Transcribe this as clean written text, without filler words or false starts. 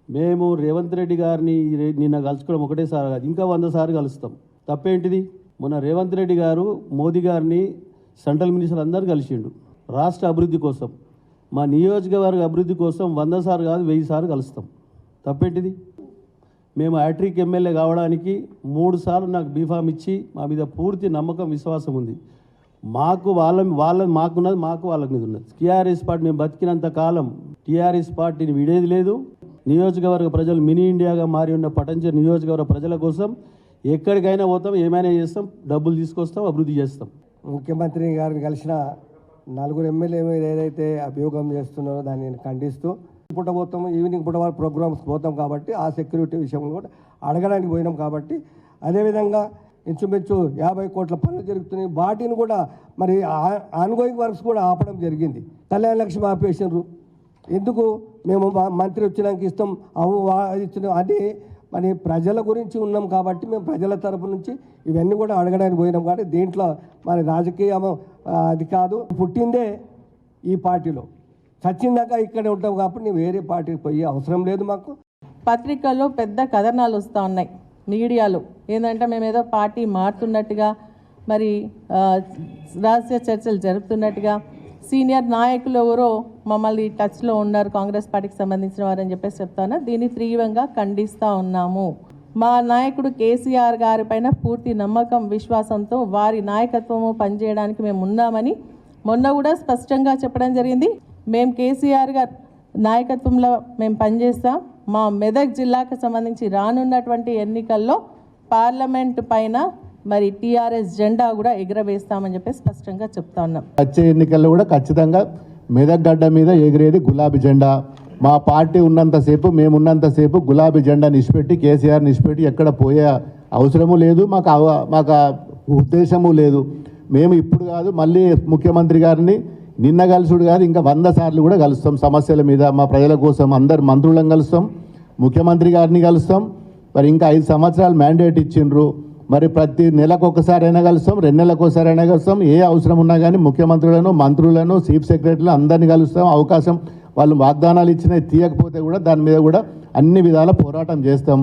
మేము రేవంత్ రెడ్డి గారిని నిన్న కలుసుకోవడం ఒకటేసారి కాదు, ఇంకా 100 సార్లు కలుస్తాం. తప్పేంటిది? మొన్న రేవంత్ రెడ్డి గారు మోదీ గారిని సెంట్రల్ మినిస్టర్ అందరూ కలిసిండు రాష్ట్ర అభివృద్ధి కోసం. మా నియోజకవర్గ అభివృద్ధి కోసం 100 సార్లు కాదు 1000 సార్లు కలుస్తాం. తప్పేంటిది? మేము హ్యాట్రిక్ ఎమ్మెల్యే కావడానికి 3 సార్లు నాకు బీఫామ్ ఇచ్చి మా మీద పూర్తి నమ్మకం విశ్వాసం ఉంది. మాకున్నది మాకు వాళ్ళ మీద ఉన్నది. టీఆర్ఎస్ పార్టీ మేము బతికినంత కాలం టీఆర్ఎస్ పార్టీని విడేది లేదు. నియోజకవర్గ ప్రజలు మినీ ఇండియాగా మారి ఉన్న పటంచెరు నియోజకవర్గ ప్రజల కోసం ఎక్కడికైనా పోతాం, ఏమైనా చేస్తాం, డబ్బులు తీసుకొస్తాం, అభివృద్ధి చేస్తాం. ముఖ్యమంత్రి గారిని కలిసిన 4 ఎమ్మెల్యే మీద ఏదైతే అభియోగం చేస్తున్నారో దాన్ని ఖండిస్తూ పూట పోతాం, ఈవినింగ్ పూట ప్రోగ్రామ్స్ పోతాం కాబట్టి ఆ సెక్యూరిటీ విషయంలో కూడా అడగడానికి పోయినాం కాబట్టి అదేవిధంగా ఇంచుమించు 50 కోట్ల పనులు జరుగుతున్నాయి. వాటిని కూడా మరి ఆన్గోయింగ్ వర్క్స్ కూడా ఆపడం జరిగింది. కళ్యాణ లక్ష్మి ఆపేసినారు. ఎందుకు? మేము మంత్రి వచ్చినాక ఇస్తాం ఇచ్చిన అది మరి ప్రజల గురించి ఉన్నాం కాబట్టి మేము ప్రజల తరపు నుంచి ఇవన్నీ కూడా అడగడానికి పోయినాం కాబట్టి దీంట్లో మరి రాజకీయం అది కాదు. పుట్టిందే ఈ పార్టీలో, చచ్చిందాక ఇక్కడే ఉంటాం కాబట్టి నేను వేరే పార్టీకి పోయే అవసరం లేదు. మాకు పత్రికల్లో పెద్ద కథనాలు వస్తూ ఉన్నాయి, మీడియాలో ఏంటంటే మేము ఏదో పార్టీ మారుతున్నట్టుగా, మరి రహస్య చర్చలు జరుపుతున్నట్టుగా, సీనియర్ నాయకులు ఎవరో మమ్మల్ని టచ్లో ఉన్నారు కాంగ్రెస్ పార్టీకి సంబంధించిన వారని చెప్పేసి చెప్తాను. దీన్ని తీవ్రంగా ఖండిస్తూ ఉన్నాము. మా నాయకుడు కేసీఆర్ గారి పైన పూర్తి నమ్మకం విశ్వాసంతో వారి నాయకత్వము పనిచేయడానికి మేము ఉన్నామని మొన్న కూడా స్పష్టంగా చెప్పడం జరిగింది. మేము కేసీఆర్ గారి నాయకత్వంలో మేము పనిచేస్తాం. మా మెదక్ జిల్లాకు సంబంధించి రానున్నటువంటి ఎన్నికల్లో పార్లమెంటు పైన మరి టీఆర్ఎస్ జెండా కూడా ఎగురవేస్తామని చెప్పి స్పష్టంగా చెప్తా ఉన్నాం. వచ్చే ఎన్నికల్లో కూడా ఖచ్చితంగా మెదక్ గడ్డ మీద ఎగిరేది గులాబీ జెండా. మా పార్టీ ఉన్నంతసేపు, మేము ఉన్నంతసేపు గులాబీ జెండా నిష్పెట్టి, కేసీఆర్ నిష్పెట్టి ఎక్కడ పోయే అవసరము లేదు, మాకు ఉద్దేశము లేదు. మేము ఇప్పుడు కాదు, మళ్ళీ ముఖ్యమంత్రి గారిని నిన్న కలుసుడు కాదు, ఇంకా 100 సార్లు కూడా కలుస్తాం. సమస్యల మీద మా ప్రజల కోసం అందరు మంత్రులను కలుస్తాం, ముఖ్యమంత్రి గారిని కలుస్తాం. మరి ఇంకా 5 సంవత్సరాలు మ్యాండేట్ ఇచ్చిండ్రు. మరి ప్రతి నెలకు ఒకసారైనా కలుస్తాం, 2 నెలలకు ఒకసారైనా కలుస్తాం. ఏ అవసరం ఉన్నా కానీ ముఖ్యమంత్రులను, మంత్రులను, చీఫ్ సెక్రటరీలను అందరినీ కలుస్తాం. అవకాశం వాళ్ళు వాగ్దానాలు ఇచ్చినా తీయకపోతే కూడా దాని మీద కూడా అన్ని విధాల పోరాటం చేస్తాం.